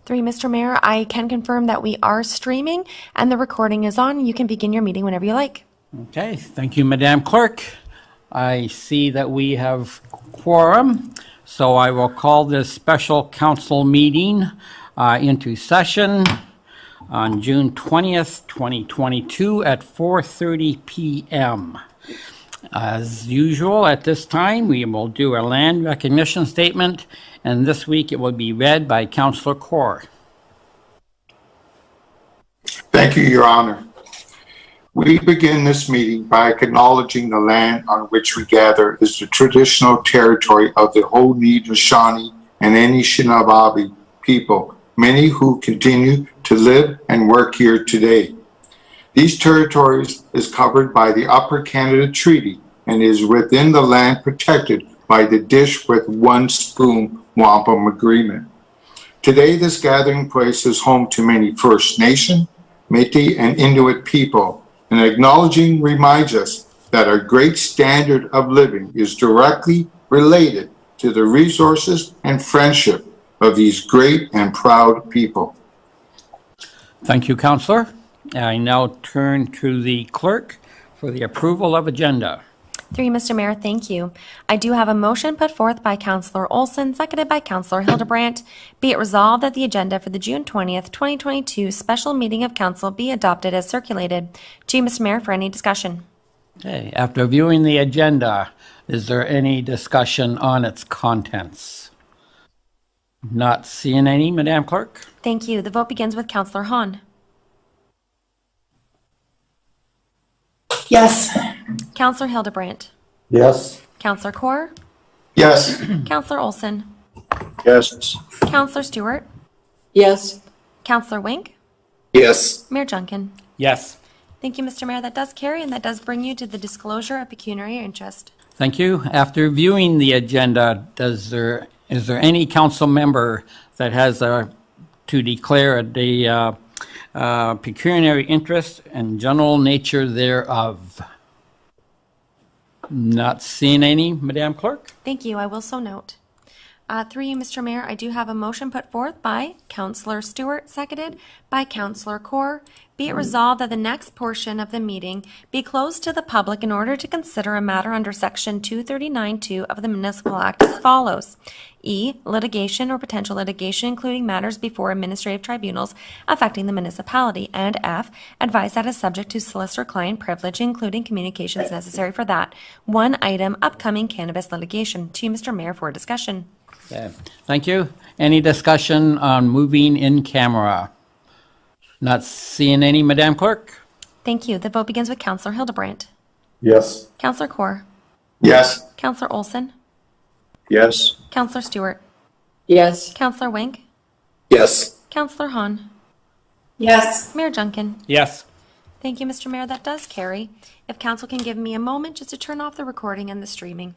Three, Mr. Mayor, I can confirm that we are streaming and the recording is on. You can begin your meeting whenever you like. Okay, thank you, Madam Clerk. I see that we have quorum, so I will call this special council meeting into session on June 20th, 2022 at 4:30 p.m. As usual, at this time, we will do a land recognition statement, and this week it will be read by Councillor Kaur. Thank you, Your Honor. We begin this meeting by acknowledging the land on which we gather is the traditional territory of the Haudenosaunee and Anishinaabe people, many who continue to live and work here today. These territories is covered by the Upper Canada Treaty and is within the land protected by the Dish with One Spoon Wampum Agreement. Today, this gathering place is home to many First Nation, Métis, and Inuit people, and acknowledging reminds us that our great standard of living is directly related to the resources and friendship of these great and proud people. Thank you, Councillor. I now turn to the clerk for the approval of agenda. Three, Mr. Mayor, thank you. I do have a motion put forth by Councillor Olson, seconded by Councillor Hildebrandt. Be it resolved that the agenda for the June 20th, 2022 special meeting of council be adopted as circulated. To you, Mr. Mayor, for any discussion. Okay, after viewing the agenda, is there any discussion on its contents? Not seeing any, Madam Clerk? Thank you. The vote begins with Councillor Hahn. Yes. Councillor Hildebrandt. Yes. Councillor Kaur. Yes. Councillor Olson. Yes. Councillor Stewart. Yes. Councillor Wink. Yes. Mayor Junkin. Yes. Thank you, Mr. Mayor. That does carry, and that does bring you to the disclosure of pecuniary interest. Thank you. After viewing the agenda, is there any council member that has to declare the pecuniary interest and general nature thereof? Not seeing any, Madam Clerk? Thank you. I will so note. Through you, Mr. Mayor, I do have a motion put forth by Councillor Stewart, seconded by Councillor Kaur. Be it resolved that the next portion of the meeting be closed to the public in order to consider a matter under Section 239(2) of the Municipal Act as follows. E, litigation or potential litigation, including matters before administrative tribunals affecting the municipality. And F, advice that is subject to solicitor-client privilege, including communications necessary for that one item, upcoming cannabis litigation. To you, Mr. Mayor, for discussion. Okay. Thank you. Any discussion on moving in camera? Not seeing any, Madam Clerk? Thank you. The vote begins with Councillor Hildebrandt. Yes. Councillor Kaur. Yes. Councillor Olson. Yes. Councillor Stewart. Yes. Councillor Wink. Yes. Councillor Hahn. Yes. Mayor Junkin. Yes. Thank you, Mr. Mayor. That does carry. If council can give me a moment just to turn off the recording and the streaming.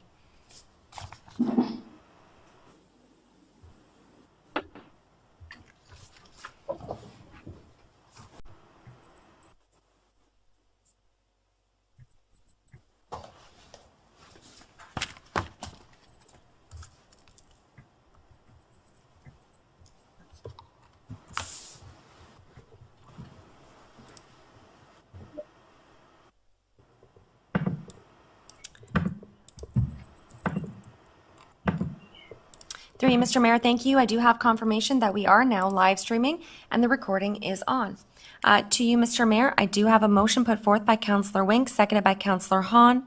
Through you, Mr. Mayor, thank you. I do have confirmation that we are now live streaming and the recording is on. To you, Mr. Mayor, I do have a motion put forth by Councillor Wink, seconded by Councillor Hahn.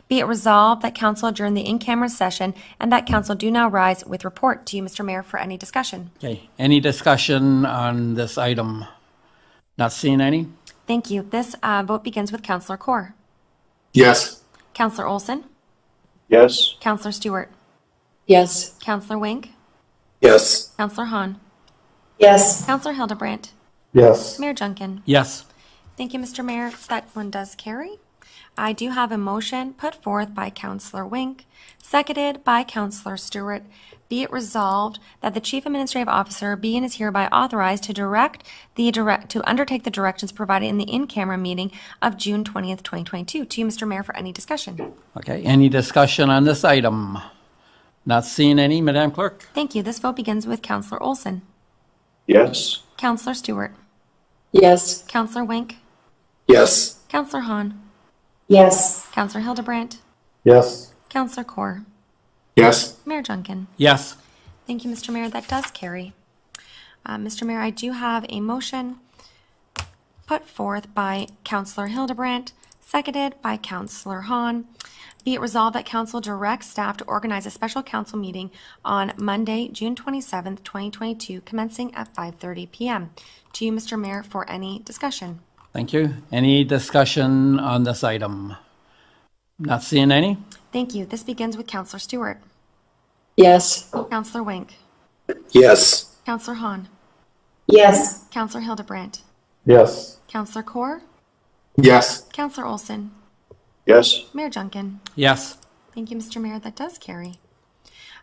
Be it resolved that council adjourn the in-camera session and that council do now rise with report. To you, Mr. Mayor, for any discussion. Okay. Any discussion on this item? Not seeing any? Thank you. This vote begins with Councillor Kaur. Yes. Councillor Olson. Yes. Councillor Stewart. Yes. Councillor Wink. Yes. Councillor Hahn. Yes. Councillor Hildebrandt. Yes. Mayor Junkin. Yes. Thank you, Mr. Mayor. That one does carry. I do have a motion put forth by Councillor Wink, seconded by Councillor Stewart. Be it resolved that the Chief Administrative Officer be and is hereby authorized to to undertake the directions provided in the in-camera meeting of June 20th, 2022. To you, Mr. Mayor, for any discussion. Okay. Any discussion on this item? Not seeing any, Madam Clerk? Thank you. This vote begins with Councillor Olson. Yes. Counselor Stewart, Yes. Counselor Wink, Yes. Counselor Hahn, Yes. Counselor Hildebrandt, Yes. Counselor Core, Yes. Mayor Junkin. Yes. Thank you, Mr. Mayor. That does carry. Mr. Mayor, I do have a motion put forth by Counselor Hildebrandt, seconded by Counselor Hahn. Be it resolved that council directs staff to organize a special council meeting on Monday, June 27th, 2022, commencing at 5:30 p.m. To you, Mr. Mayor, for any discussion. Thank you. Any discussion on this item? Not seeing any? Thank you. This begins with Counselor Stewart, Yes. Counselor Wink, Yes. Counselor Hahn, Yes. Counselor Hildebrandt, Yes. Counselor Core, Yes. Counselor Olson, Yes. Mayor Junkin. Yes. Thank you, Mr. Mayor. That does carry.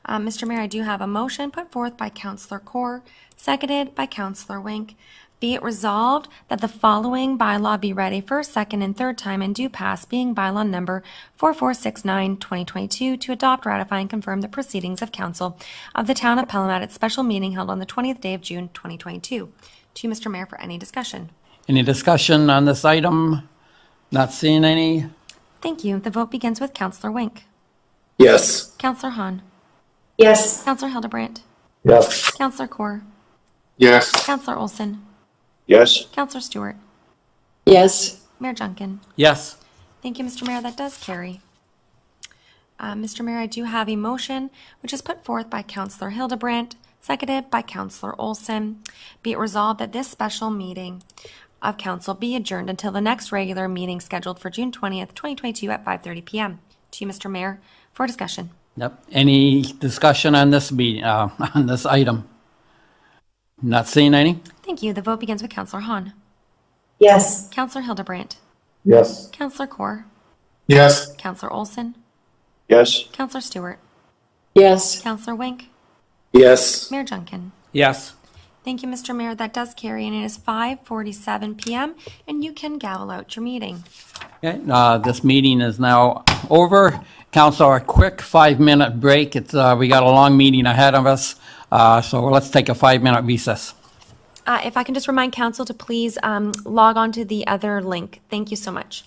Mr. Mayor, I do have a motion put forth by Counselor Core, seconded by Counselor Wink. Be it resolved that the following bylaw be read a first, second, and third time and do pass, being bylaw number 4469-2022, to adopt, ratify, and confirm the proceedings of council of the town of Pelham at its special meeting held on the 20th day of June, 2022. To you, Mr. Mayor, for any discussion. Any discussion on this item? Not seeing any? Thank you. The vote begins with Counselor Wink, Yes. Counselor Hahn, Yes. Counselor Hildebrandt, Yes. Counselor Core, Yes. Counselor Olson, Yes. Counselor Stewart, Yes. Mayor Junkin. Yes. Thank you, Mr. Mayor. That does carry. Mr. Mayor, I do have a motion which is put forth by Counselor Hildebrandt, seconded by Counselor Olson. Be it resolved that this special meeting of council be adjourned until the next regular meeting scheduled for June 20th, 2022 at 5:30 p.m. To you, Mr. Mayor, for discussion. Yep. Any discussion on this meeting, on this item? Not seeing any? Thank you. The vote begins with Counselor Hahn, Yes. Counselor Hildebrandt, Yes. Counselor Core, Yes. Counselor Olson, Yes. Counselor Stewart, Yes. Counselor Wink, Yes. Mayor Junkin. Yes. Thank you, Mr. Mayor. That does carry, and it is 5:47 p.m., and you can gavel out your meeting. Okay, this meeting is now over. Council, a quick 5-minute break. We got a long meeting ahead of us, so let's take a 5-minute recess. If I can just remind council to please log on to the other link. Thank you so much.